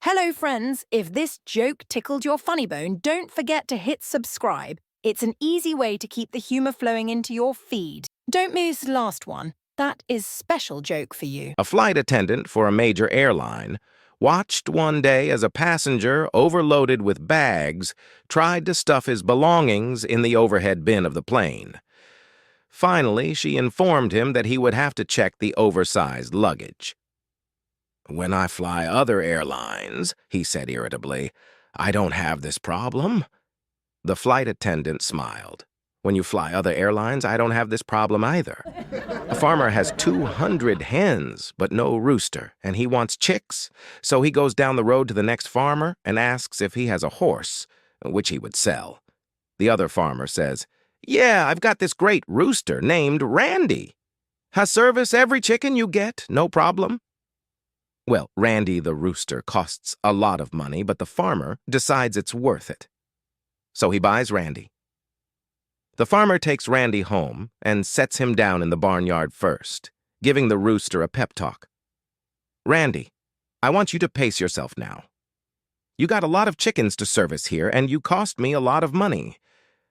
Hello, friends. If this joke tickled your funny bone, don't forget to hit subscribe. It's an easy way to keep the humor flowing into your feed. Don't miss the last one. That is special joke for you. A flight attendant for a major airline watched one day as a passenger, overloaded with bags, tried to stuff his belongings in the overhead bin of the plane. Finally, she informed him that he would have to check the oversized luggage. "When I fly other airlines," he said irritably, "I don't have this problem." The flight attendant smiled. "When you fly other airlines, I don't have this problem either. A farmer has 200 hens, but no rooster, and he wants chicks, so he goes down the road to the next farmer and asks if he has a horse, which he would sell. The other farmer says, 'Yeah, I've got this great rooster named Randy. Has service every chicken you get, no problem.' Well, Randy the rooster costs a lot of money, but the farmer decides it's worth it. So he buys Randy. The farmer takes Randy home and sets him down in the barnyard first, giving the rooster a pep talk. 'Randy, I want you to pace yourself now. You got a lot of chickens to service here, and you cost me a lot of money.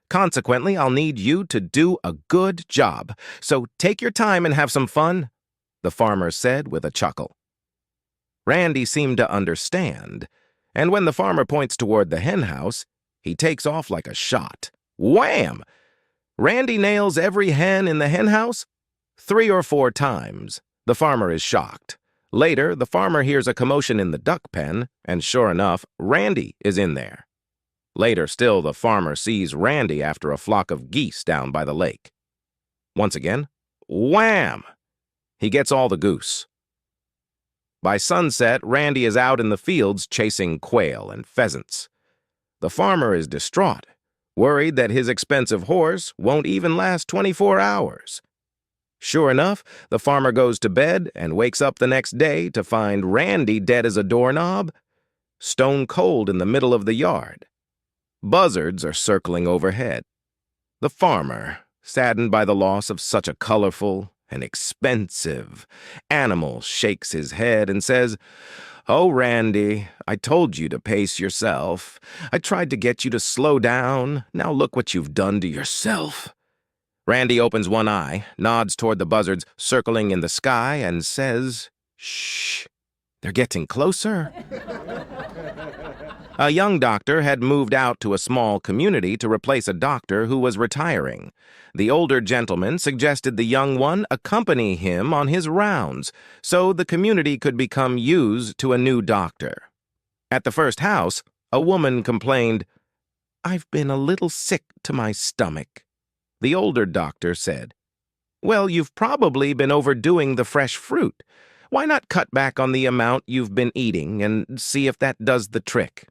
Consequently, I'll need you to do a good job. So take your time and have some fun,' the farmer said with a chuckle. Randy seemed to understand, and when the farmer points toward the hen house, he takes off like a shot. Wham! Randy nails every hen in the hen house 3 or 4 times. The farmer is shocked. Later, the farmer hears a commotion in the duck pen, and sure enough, Randy is in there. Later still, the farmer sees Randy after a flock of geese down by the lake. Once again, wham! He gets all the goose. By sunset, Randy is out in the fields chasing quail and pheasants. The farmer is distraught, worried that his expensive horse won't even last 24 hours. Sure enough, the farmer goes to bed and wakes up the next day to find Randy dead as a doorknob, stone cold in the middle of the yard. Buzzards are circling overhead. The farmer, saddened by the loss of such a colorful and expensive animal, shakes his head and says, "Oh, Randy, I told you to pace yourself. I tried to get you to slow down. Now look what you've done to yourself." Randy opens one eye, nods toward the buzzards circling in the sky, and says, "Shh, they're getting closer." A young doctor had moved out to a small community to replace a doctor who was retiring. The older gentleman suggested the young one accompany him on his rounds, so the community could become used to a new doctor. At the first house, a woman complained, "I've been a little sick to my stomach." The older doctor said, "Well, you've probably been overdoing the fresh fruit. Why not cut back on the amount you've been eating and see if that does the trick?"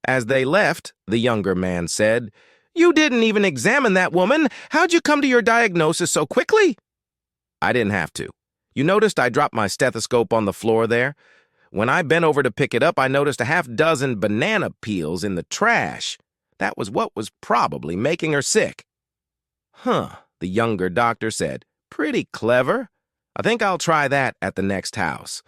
As they left, the younger man said, "You didn't even examine that woman. How'd you come to your diagnosis so quickly?" "I didn't have to. You noticed I dropped my stethoscope on the floor there? When I bent over to pick it up, I noticed a half-dozen banana peels in the trash. That was what was probably making her sick." "Huh," the younger doctor said. "Pretty clever. I think I'll try that at the next house."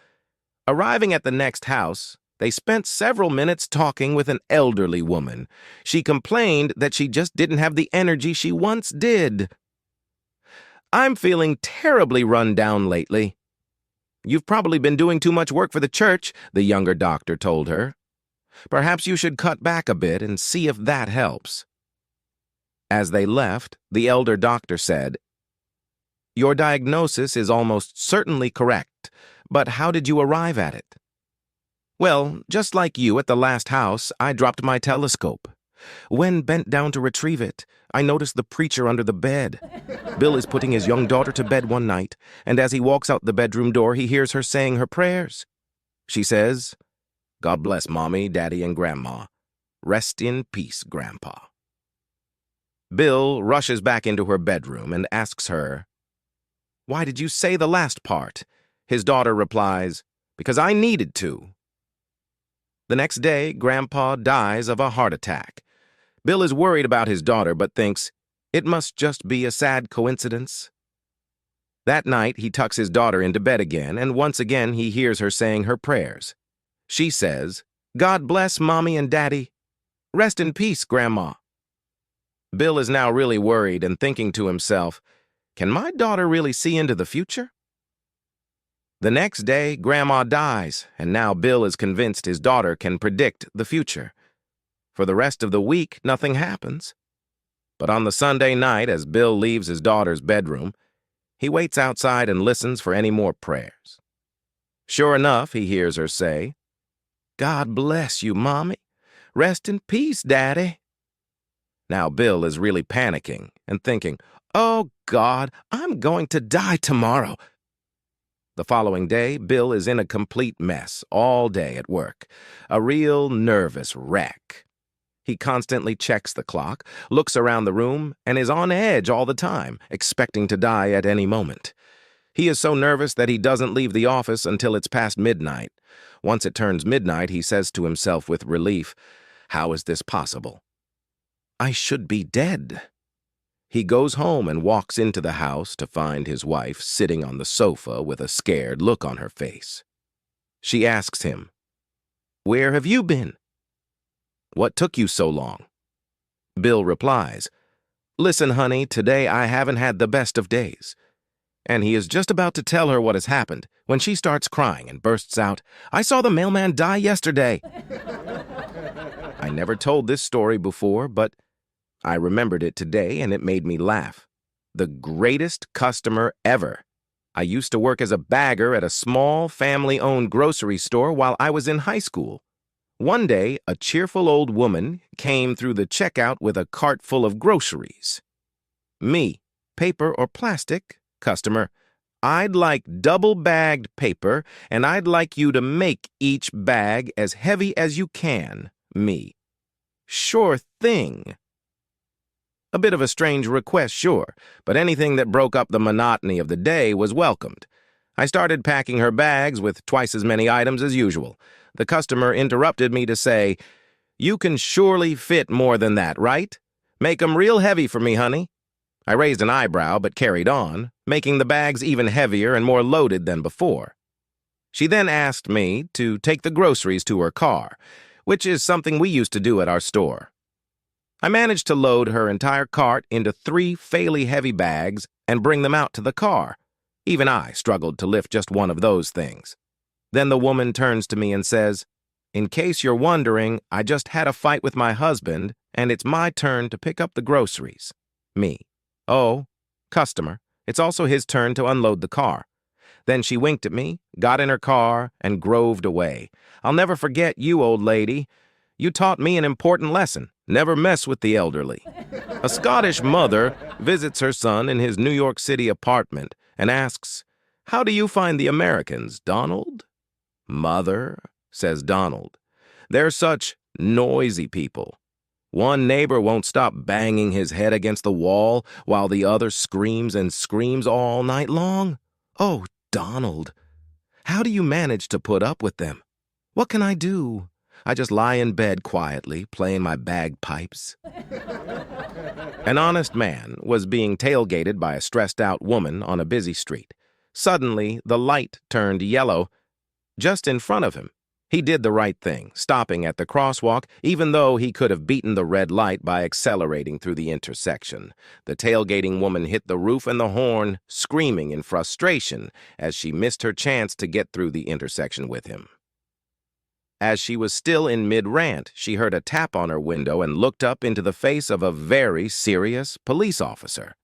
Arriving at the next house, they spent several minutes talking with an elderly woman. She complained that she just didn't have the energy she once did. "I'm feeling terribly run down lately." "You've probably been doing too much work for the church," the younger doctor told her. "Perhaps you should cut back a bit and see if that helps." As they left, the elder doctor said, "Your diagnosis is almost certainly correct, but how did you arrive at it?" "Well, just like you at the last house, I dropped my telescope. When bent down to retrieve it, I noticed the preacher under the bed. Bill is putting his young daughter to bed one night, and as he walks out the bedroom door, he hears her saying her prayers. She says, 'God bless Mommy, Daddy, and Grandma. Rest in peace, Grandpa.' Bill rushes back into her bedroom and asks her, 'Why did you say the last part?' His daughter replies, 'Because I needed to.' The next day, Grandpa dies of a heart attack. Bill is worried about his daughter, but thinks, it must just be a sad coincidence. That night, he tucks his daughter into bed again, and once again he hears her saying her prayers. She says, God bless Mommy and Daddy. Rest in peace, Grandma. Bill is now really worried and thinking to himself, can my daughter really see into the future? The next day, Grandma dies, and now Bill is convinced his daughter can predict the future. For the rest of the week, nothing happens. But on the Sunday night, as Bill leaves his daughter's bedroom, he waits outside and listens for any more prayers. Sure enough, he hears her say, God bless you, Mommy. Rest in peace, Daddy. Now Bill is really panicking and thinking, oh God, I'm going to die tomorrow. The following day, Bill is in a complete mess all day at work, a real nervous wreck. He constantly checks the clock, looks around the room, and is on edge all the time, expecting to die at any moment. He is so nervous that he doesn't leave the office until it's past midnight. Once it turns midnight, he says to himself with relief, how is this possible? I should be dead. He goes home and walks into the house to find his wife sitting on the sofa with a scared look on her face. She asks him, where have you been? What took you so long? Bill replies, listen, honey, today I haven't had the best of days. And he is just about to tell her what has happened when she starts crying and bursts out, I saw the mailman die yesterday. I never told this story before, but I remembered it today and it made me laugh. The greatest customer ever. I used to work as a bagger at a small family-owned grocery store while I was in high school. One day, a cheerful old woman came through the checkout with a cart full of groceries. Me, paper or plastic? Customer, I'd like double-bagged paper, and I'd like you to make each bag as heavy as you can. Me, sure thing. A bit of a strange request, sure, but anything that broke up the monotony of the day was welcomed. I started packing her bags with twice as many items as usual. The customer interrupted me to say, you can surely fit more than that, right? Make 'em real heavy for me, honey. I raised an eyebrow but carried on, making the bags even heavier and more loaded than before. She then asked me to take the groceries to her car, which is something we used to do at our store. I managed to load her entire cart into 3 fairly heavy bags and bring them out to the car. Even I struggled to lift just one of those things. Then the woman turns to me and says, in case you're wondering, I just had a fight with my husband, and it's my turn to pick up the groceries. Me. Oh, customer. It's also his turn to unload the car. Then she winked at me, got in her car, and groved away. I'll never forget you, old lady. You taught me an important lesson. Never mess with the elderly. A Scottish mother visits her son in his New York City apartment and asks, how do you find the Americans, Donald? Mother, says Donald, they're such noisy people. One neighbor won't stop banging his head against the wall while the other screams and screams all night long. Oh, Donald, how do you manage to put up with them? What can I do? I just lie in bed quietly, playing my bagpipes. An honest man was being tailgated by a stressed-out woman on a busy street. Suddenly, the light turned yellow just in front of him. He did the right thing, stopping at the crosswalk, even though he could have beaten the red light by accelerating through the intersection. The tailgating woman hit the roof and the horn, screaming in frustration as she missed her chance to get through the intersection with him. As she was still in mid-rant, she heard a tap on her window and looked up into the face of a very serious police officer.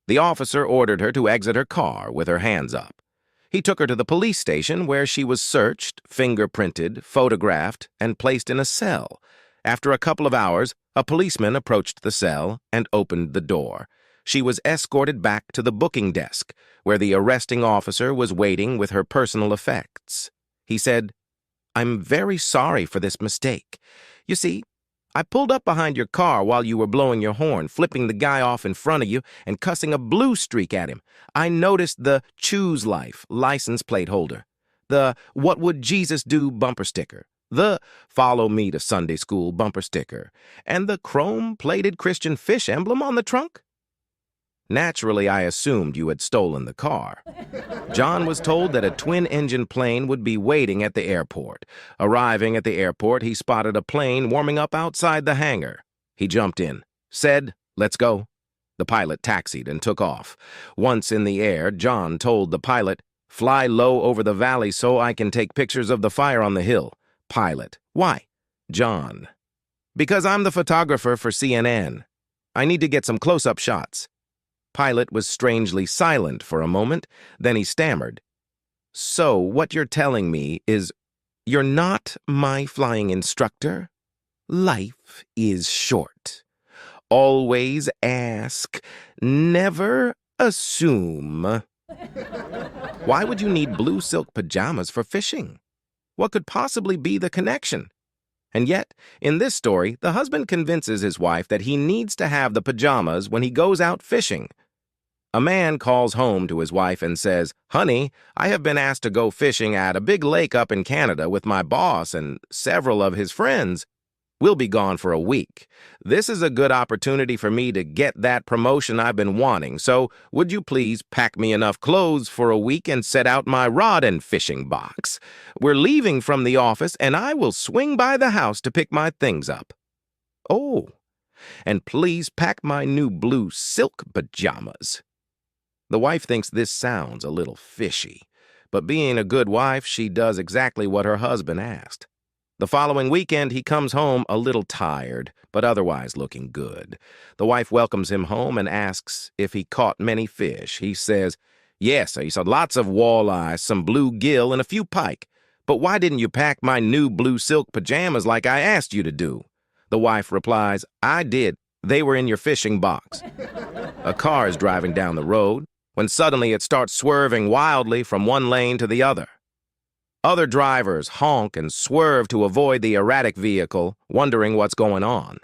The officer ordered her to exit her car with her hands up. He took her to the police station where she was searched, fingerprinted, photographed, and placed in a cell. After a couple of hours, a policeman approached the cell and opened the door. She was escorted back to the booking desk, where the arresting officer was waiting with her personal effects. He said, I'm very sorry for this mistake. You see, I pulled up behind your car while you were blowing your horn, flipping the guy off in front of you and cussing a blue streak at him. I noticed the Choose Life license plate holder, the What Would Jesus Do bumper sticker, the Follow Me to Sunday School bumper sticker, and the chrome-plated Christian fish emblem on the trunk. Naturally, I assumed you had stolen the car. John was told that a twin-engine plane would be waiting at the airport. Arriving at the airport, he spotted a plane warming up outside the hangar. He jumped in, said, "Let's go." The pilot taxied and took off. Once in the air, John told the pilot, "Fly low over the valley so I can take pictures of the fire on the hill." Pilot, "Why?" John, "Because I'm the photographer for CNN. I need to get some close-up shots." Pilot was strangely silent for a moment, then he stammered. "So what you're telling me is you're not my flying instructor? Life is short. Always ask, never assume." Why would you need blue silk pajamas for fishing? What could possibly be the connection? And yet, in this story, the husband convinces his wife that he needs to have the pajamas when he goes out fishing. A man calls home to his wife and says, "Honey, I have been asked to go fishing at a big lake up in Canada with my boss and several of his friends. We'll be gone for a week. This is a good opportunity for me to get that promotion I've been wanting, so would you please pack me enough clothes for a week and set out my rod and fishing box? We're leaving from the office, and I will swing by the house to pick my things up. Oh, and please pack my new blue silk pajamas." The wife thinks this sounds a little fishy, but being a good wife, she does exactly what her husband asked. The following weekend, he comes home a little tired, but otherwise looking good. The wife welcomes him home and asks if he caught many fish. He says, "Yes, he saw lots of walleye, some bluegill, and a few pike. But why didn't you pack my new blue silk pajamas like I asked you to do?" The wife replies, "I did. They were in your fishing box." A car is driving down the road when suddenly it starts swerving wildly from one lane to the other. Other drivers honk and swerve to avoid the erratic vehicle, wondering what's going on.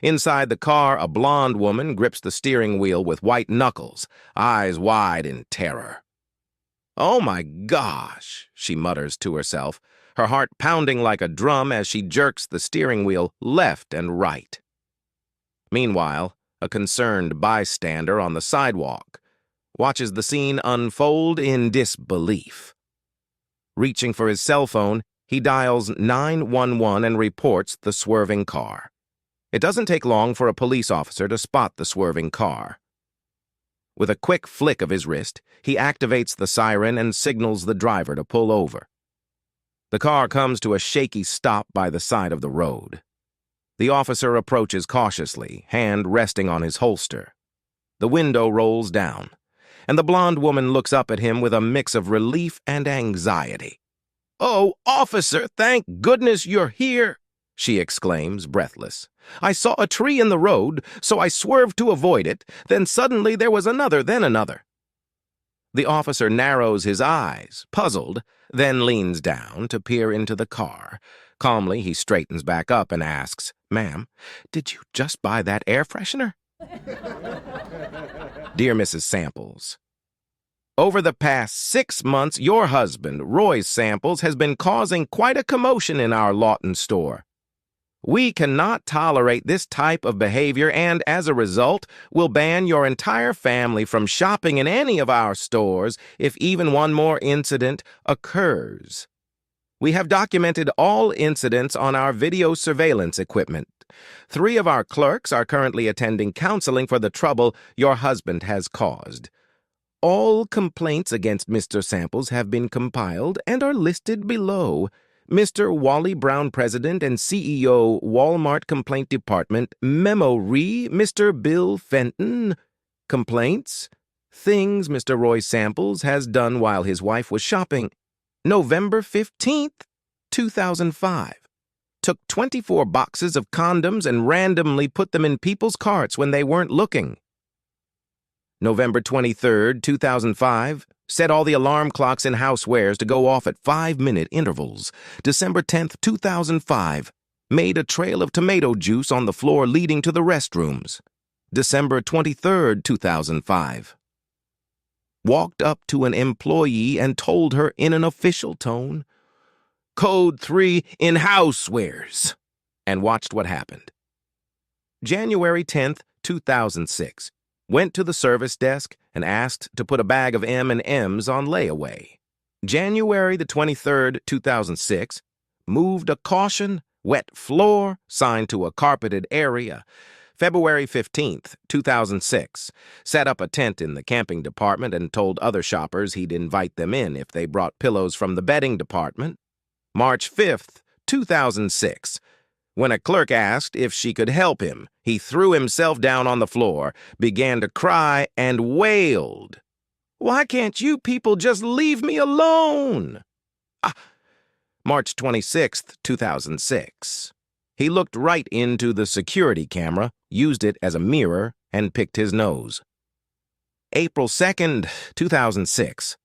Inside the car, a blonde woman grips the steering wheel with white knuckles, eyes wide in terror. "Oh my gosh," she mutters to herself, her heart pounding like a drum as she jerks the steering wheel left and right. Meanwhile, a concerned bystander on the sidewalk watches the scene unfold in disbelief. Reaching for his cell phone, he dials 911 and reports the swerving car. It doesn't take long for a police officer to spot the swerving car. With a quick flick of his wrist, he activates the siren and signals the driver to pull over. The car comes to a shaky stop by the side of the road. The officer approaches cautiously, hand resting on his holster. The window rolls down, and the blonde woman looks up at him with a mix of relief and anxiety. "Oh, officer, thank goodness you're here," she exclaims, breathless. "I saw a tree in the road, so I swerved to avoid it. Then suddenly there was another, then another." The officer narrows his eyes, puzzled, then leans down to peer into the car. Calmly, he straightens back up and asks, "Ma'am, did you just buy that air freshener?" Dear Mrs. Samples, over the past 6 months, your husband, Roy Samples, has been causing quite a commotion in our Lawton store. We cannot tolerate this type of behavior and, as a result, will ban your entire family from shopping in any of our stores if even one more incident occurs. We have documented all incidents on our video surveillance equipment. 3 of our clerks are currently attending counseling for the trouble your husband has caused. All complaints against Mr. Samples have been compiled and are listed below. Mr. Wally Brown, President and CEO, Walmart Complaint Department, Memo Re, Mr. Bill Fenton. Complaints: things Mr. Roy Samples has done while his wife was shopping. November 15th, 2005. Took 24 boxes of condoms and randomly put them in people's carts when they weren't looking. November 23rd, 2005. Set all the alarm clocks in housewares to go off at 5-minute intervals. December 10th, 2005. Made a trail of tomato juice on the floor leading to the restrooms. December 23rd, 2005. Walked up to an employee and told her in an official tone, "Code 3 in housewares," and watched what happened. January 10th, 2006. went to the service desk and asked to put a bag of M&Ms on layaway. January the 23rd, 2006, moved a caution, wet floor, signed to a carpeted area. February 15th, 2006, set up a tent in the camping department and told other shoppers he'd invite them in if they brought pillows from the bedding department. March 5th, 2006, when a clerk asked if she could help him, he threw himself down on the floor, began to cry, and wailed. "Why can't you people just leave me alone?" March 26th, 2006. He looked right into the security camera, used it as a mirror, and picked his nose. April 2nd, 2006.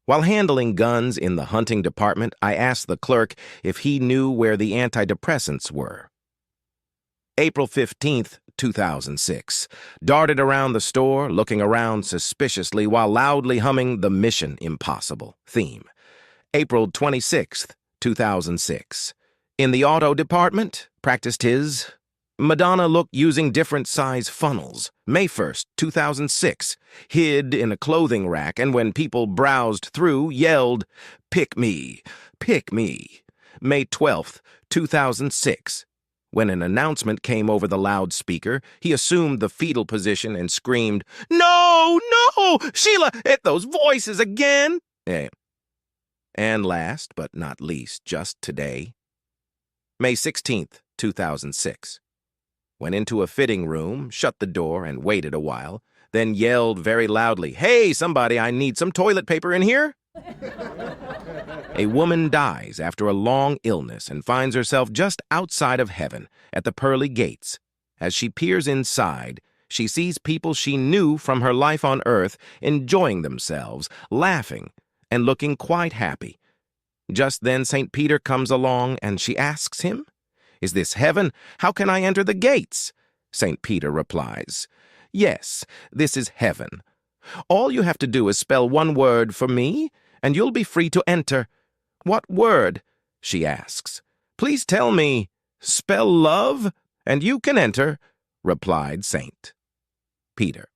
While handling guns in the hunting department, I asked the clerk if he knew where the antidepressants were. April 15th, 2006. Darted around the store, looking around suspiciously while loudly humming the Mission Impossible theme. April 26th, 2006. In the auto department, practiced his Madonna look using different size funnels. May 1st, 2006. Hid in a clothing rack, and when people browsed through, yelled, "Pick me, pick me." May 12th, 2006. When an announcement came over the loudspeaker, he assumed the fetal position and screamed, "No, no, Sheila, those voices again." And last but not least, just today, May 16th, 2006. Went into a fitting room, shut the door, and waited a while, then yelled very loudly, "Hey, somebody, I need some toilet paper in here." A woman dies after a long illness and finds herself just outside of heaven at the pearly gates. As she peers inside, she sees people she knew from her life on earth enjoying themselves, laughing, and looking quite happy. Just then St. Peter comes along and she asks him, "Is this heaven? How can I enter the gates?" St. Peter replies, "Yes, this is heaven. All you have to do is spell one word for me, and you'll be free to enter." "What word?" she asks. "Please tell me." "Spell love, and you can enter," replied St. Peter.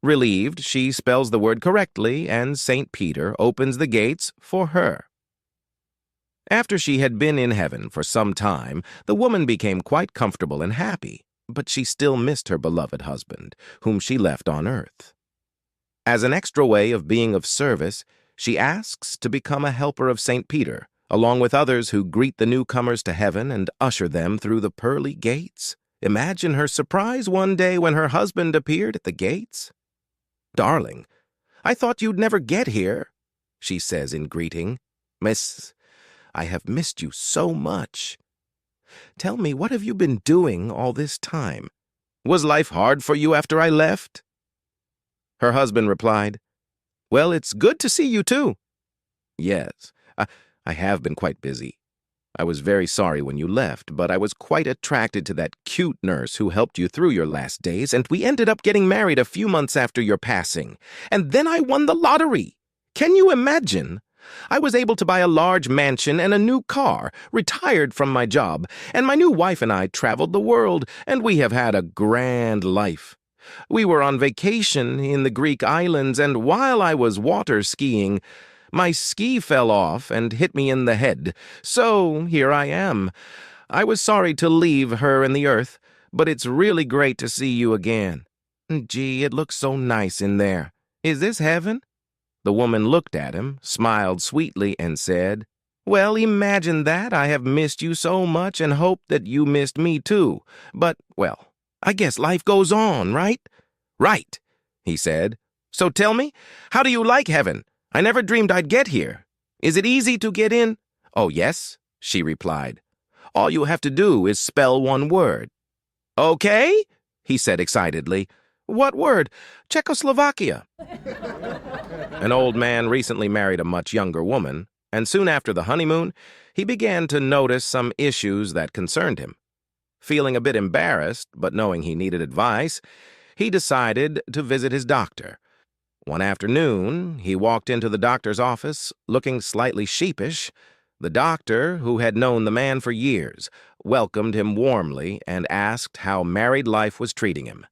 Relieved, she spells the word correctly, and St. Peter opens the gates for her. After she had been in heaven for some time, the woman became quite comfortable and happy, but she still missed her beloved husband, whom she left on earth. As an extra way of being of service, she asks to become a helper of St. Peter, along with others who greet the newcomers to heaven and usher them through the pearly gates. Imagine her surprise one day when her husband appeared at the gates. "Darling, I thought you'd never get here," she says in greeting. "Miss, I have missed you so much. Tell me, what have you been doing all this time? Was life hard for you after I left?" Her husband replied, "Well, it's good to see you too." "Yes, I have been quite busy. I was very sorry when you left, but I was quite attracted to that cute nurse who helped you through your last days, and we ended up getting married a few months after your passing. And then I won the lottery. Can you imagine? I was able to buy a large mansion and a new car, retired from my job, and my new wife and I traveled the world, and we have had a grand life. We were on vacation in the Greek islands, and while I was water skiing, my ski fell off and hit me in the head. So here I am. I was sorry to leave her and the earth, but it's really great to see you again. Gee, it looks so nice in there. Is this heaven?" The woman looked at him, smiled sweetly, and said, "Well, imagine that. I have missed you so much and hoped that you missed me too. But, well, I guess life goes on, right?" "Right," he said. "So tell me, how do you like heaven? I never dreamed I'd get here. Is it easy to get in?" "Oh, yes," she replied. "All you have to do is spell one word." "Okay," he said excitedly. "What word?" "Czechoslovakia." An old man recently married a much younger woman, and soon after the honeymoon, he began to notice some issues that concerned him. Feeling a bit embarrassed, but knowing he needed advice, he decided to visit his doctor. One afternoon, he walked into the doctor's office, looking slightly sheepish. The doctor, who had known the man for years, welcomed him warmly and asked how married life was treating him.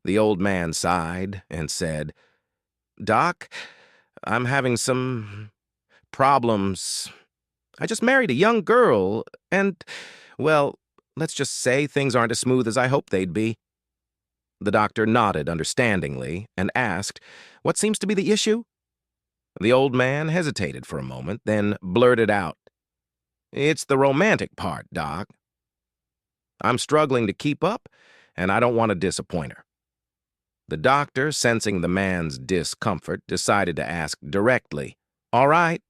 The old man sighed and said, "Doc, I'm having some problems. I just married a young girl, and, well, let's just say things aren't as smooth as I hoped they'd be." The doctor nodded understandingly and asked, "What seems to be the issue?" The old man hesitated for a moment, then blurted out, "It's the romantic part, Doc. I'm struggling to keep up, and I don't want to disappoint her." The doctor, sensing the man's discomfort, decided to ask directly, "All right,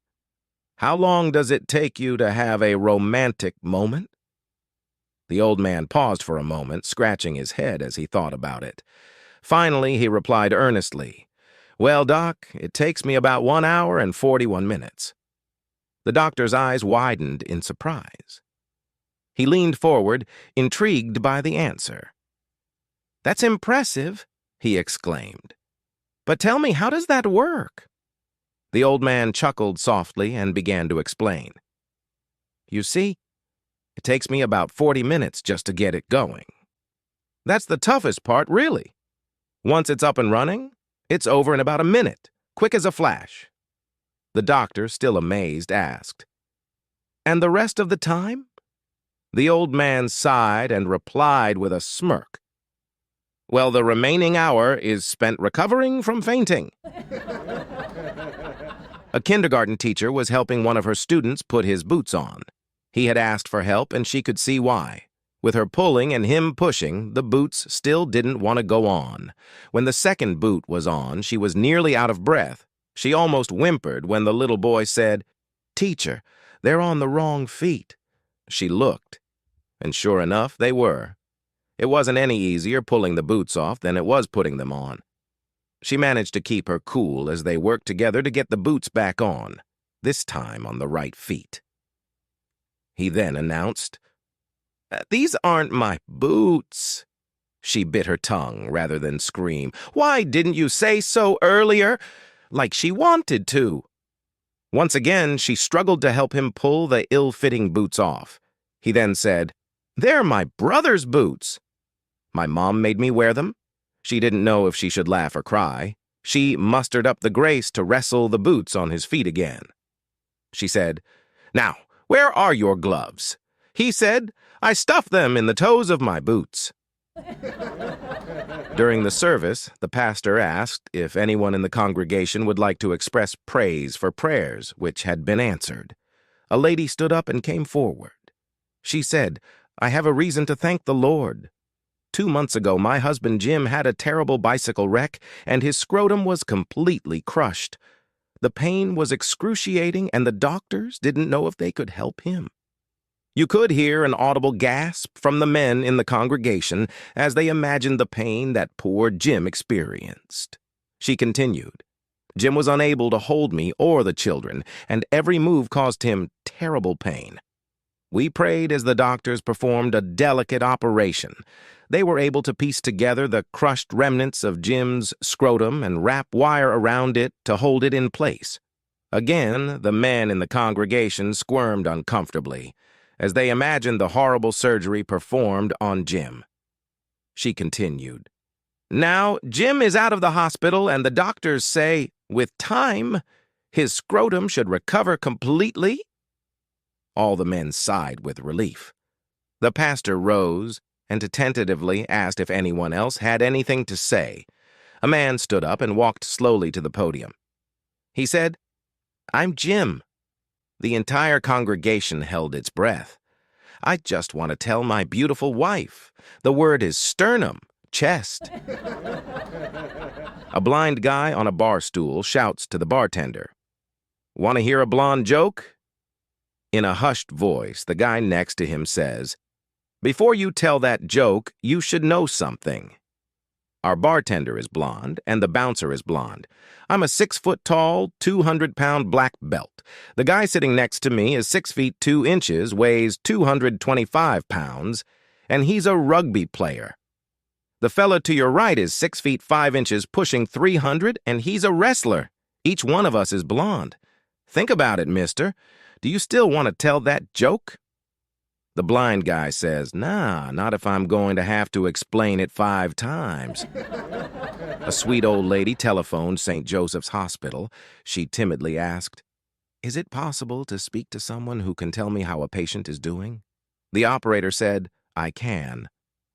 how long does it take you to have a romantic moment?" The old man paused for a moment, scratching his head as he thought about it. Finally, he replied earnestly, "Well, Doc, it takes me about 1 hour and 41 minutes. The doctor's eyes widened in surprise. He leaned forward, intrigued by the answer. "That's impressive," he exclaimed. "But tell me, how does that work?" The old man chuckled softly and began to explain. "You see, it takes me about 40 minutes just to get it going. That's the toughest part, really. Once it's up and running, it's over in about a minute, quick as a flash." The doctor, still amazed, asked, "And the rest of the time?" The old man sighed and replied with a smirk, "Well, the remaining hour is spent recovering from fainting." A kindergarten teacher was helping one of her students put his boots on. He had asked for help, and she could see why. With her pulling and him pushing, the boots still didn't want to go on. When the second boot was on, she was nearly out of breath. She almost whimpered when the little boy said, "Teacher, they're on the wrong feet." She looked, and sure enough, they were. It wasn't any easier pulling the boots off than it was putting them on. She managed to keep her cool as they worked together to get the boots back on, this time on the right feet. He then announced, "These aren't my boots." She bit her tongue rather than scream. "Why didn't you say so earlier?" Like she wanted to. Once again, she struggled to help him pull the ill-fitting boots off. He then said, "They're my brother's boots. My mom made me wear them." She didn't know if she should laugh or cry. She mustered up the grace to wrestle the boots on his feet again. She said, "Now, where are your gloves?" He said, "I stuffed them in the toes of my boots." During the service, the pastor asked if anyone in the congregation would like to express praise for prayers which had been answered. A lady stood up and came forward. She said, "I have a reason to thank the Lord. 2 months ago, my husband Jim had a terrible bicycle wreck, and his scrotum was completely crushed. The pain was excruciating, and the doctors didn't know if they could help him." You could hear an audible gasp from the men in the congregation as they imagined the pain that poor Jim experienced. She continued, "Jim was unable to hold me or the children, and every move caused him terrible pain. We prayed as the doctors performed a delicate operation. They were able to piece together the crushed remnants of Jim's scrotum and wrap wire around it to hold it in place." Again, the men in the congregation squirmed uncomfortably as they imagined the horrible surgery performed on Jim. She continued, "Now, Jim is out of the hospital, and the doctors say, with time, his scrotum should recover completely." All the men sighed with relief. The pastor rose and tentatively asked if anyone else had anything to say. A man stood up and walked slowly to the podium. He said, "I'm Jim." The entire congregation held its breath. "I just want to tell my beautiful wife. The word is sternum, chest." A blind guy on a bar stool shouts to the bartender, "Want to hear a blonde joke?" In a hushed voice, the guy next to him says, "Before you tell that joke, you should know something." Our bartender is blonde, and the bouncer is blonde. I'm a 6-foot-tall, 200-pound black belt. The guy sitting next to me is 6 feet 2 inches, weighs 225 pounds, and he's a rugby player. The fella to your right is 6 feet 5 inches, pushing 300, and he's a wrestler. Each one of us is blonde. Think about it, mister. Do you still want to tell that joke? The blind guy says, "Nah, not if I'm going to have to explain it 5 times." A sweet old lady telephoned St. Joseph's Hospital. She timidly asked, "Is it possible to speak to someone who can tell me how a patient is doing?" The operator said, "I can.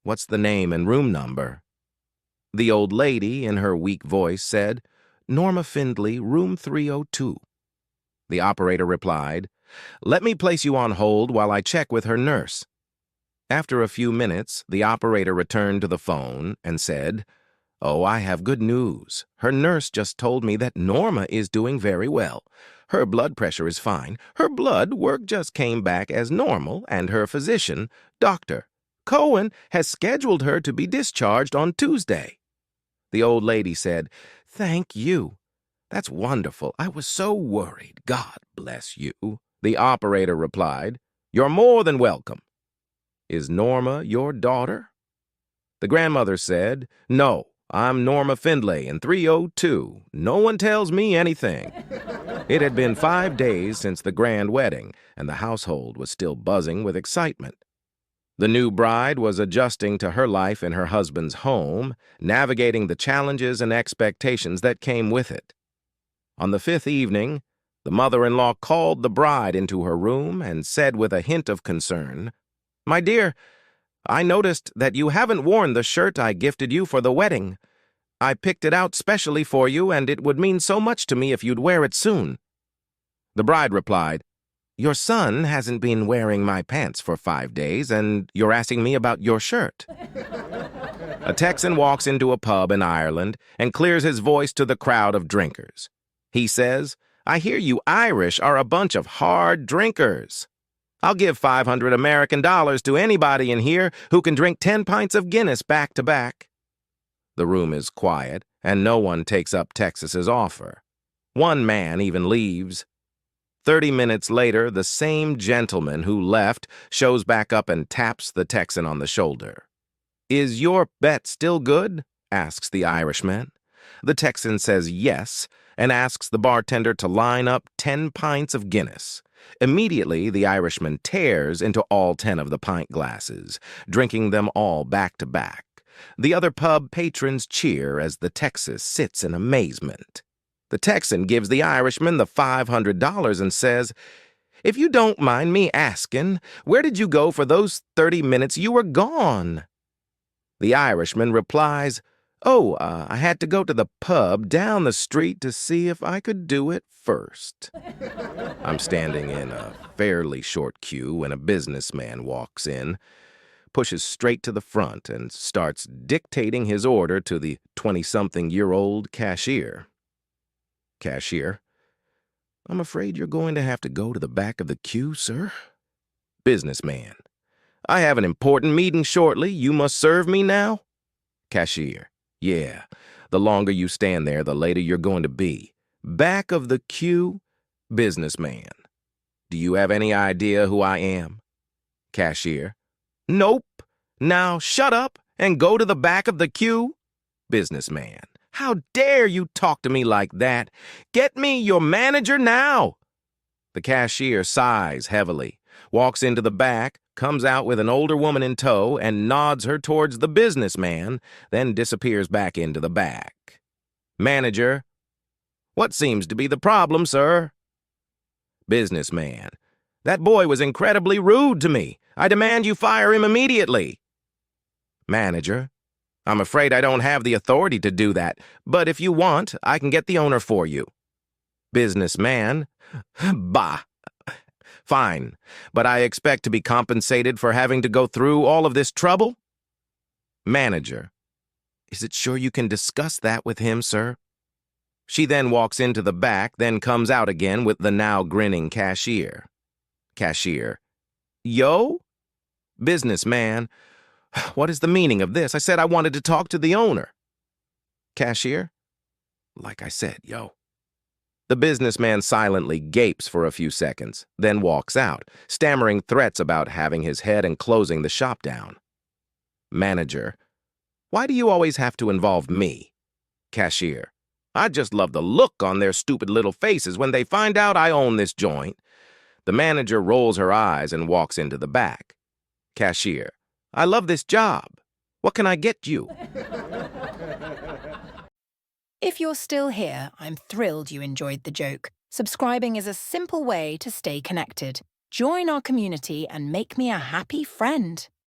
What's the name and room number?" The old lady, in her weak voice, said, "Norma Findlay, room 302. The operator replied, "Let me place you on hold while I check with her nurse." After a few minutes, the operator returned to the phone and said, "Oh, I have good news. Her nurse just told me that Norma is doing very well. Her blood pressure is fine. Her blood work just came back as normal, and her physician, Dr. Cohen, has scheduled her to be discharged on Tuesday." The old lady said, "Thank you. That's wonderful. I was so worried. God bless you." The operator replied, "You're more than welcome. Is Norma your daughter?" The grandmother said, "No, I'm Norma Findlay in 302. No one tells me anything." It had been 5 days since the grand wedding, and the household was still buzzing with excitement. The new bride was adjusting to her life in her husband's home, navigating the challenges and expectations that came with it. On the 5th evening, the mother-in-law called the bride into her room and said with a hint of concern, "My dear, I noticed that you haven't worn the shirt I gifted you for the wedding. I picked it out specially for you, and it would mean so much to me if you'd wear it soon." The bride replied, "Your son hasn't been wearing my pants for 5 days, and you're asking me about your shirt." A Texan walks into a pub in Ireland and clears his voice to the crowd of drinkers. He says, "I hear you Irish are a bunch of hard drinkers. I'll give $500 to anybody in here who can drink 10 pints of Guinness back to back." The room is quiet, and no one takes up Texas's offer. One man even leaves. 30 minutes later, the same gentleman who left shows back up and taps the Texan on the shoulder. "Is your bet still good?" asks the Irishman. The Texan says yes, and asks the bartender to line up 10 pints of Guinness. Immediately, the Irishman tears into all 10 of the pint glasses, drinking them all back to back. The other pub patrons cheer as the Texan sits in amazement. The Texan gives the Irishman the $500 and says, "If you don't mind me asking, where did you go for those 30 minutes you were gone?" The Irishman replies, I had to go to the pub down the street to see if I could do it first." I'm standing in a fairly short queue when a businessman walks in, pushes straight to the front, and starts dictating his order to the 20-something-year-old cashier. Cashier: "I'm afraid you're going to have to go to the back of the queue, sir." Businessman: "I have an important meeting shortly. You must serve me now." Cashier: "Yeah, the longer you stand there, the later you're going to be. Back of the queue." Businessman: "Do you have any idea who I am?" Cashier: "Nope. Now shut up and go to the back of the queue." Businessman: "How dare you talk to me like that? Get me your manager now." The cashier sighs heavily, walks into the back, comes out with an older woman in tow, and nods her towards the businessman, then disappears back into the back. Manager: "What seems to be the problem, sir?" Businessman: "That boy was incredibly rude to me. I demand you fire him immediately." Manager: "I'm afraid I don't have the authority to do that, but if you want, I can get the owner for you." Businessman: "Bah. Fine, but I expect to be compensated for having to go through all of this trouble." Manager: "Is it sure you can discuss that with him, sir?" She then walks into the back, then comes out again with the now grinning cashier. Cashier: "Yo?" Businessman: "What is the meaning of this? I said I wanted to talk to the owner." Cashier: "Like I said, yo." The businessman silently gapes for a few seconds, then walks out, stammering threats about having his head and closing the shop down. Manager: "Why do you always have to involve me?" Cashier: "I just love the look on their stupid little faces when they find out I own this joint." The manager rolls her eyes and walks into the back. Cashier, I love this job. What can I get you? If you're still here, I'm thrilled you enjoyed the joke. Subscribing is a simple way to stay connected. Join our community and make me a happy friend.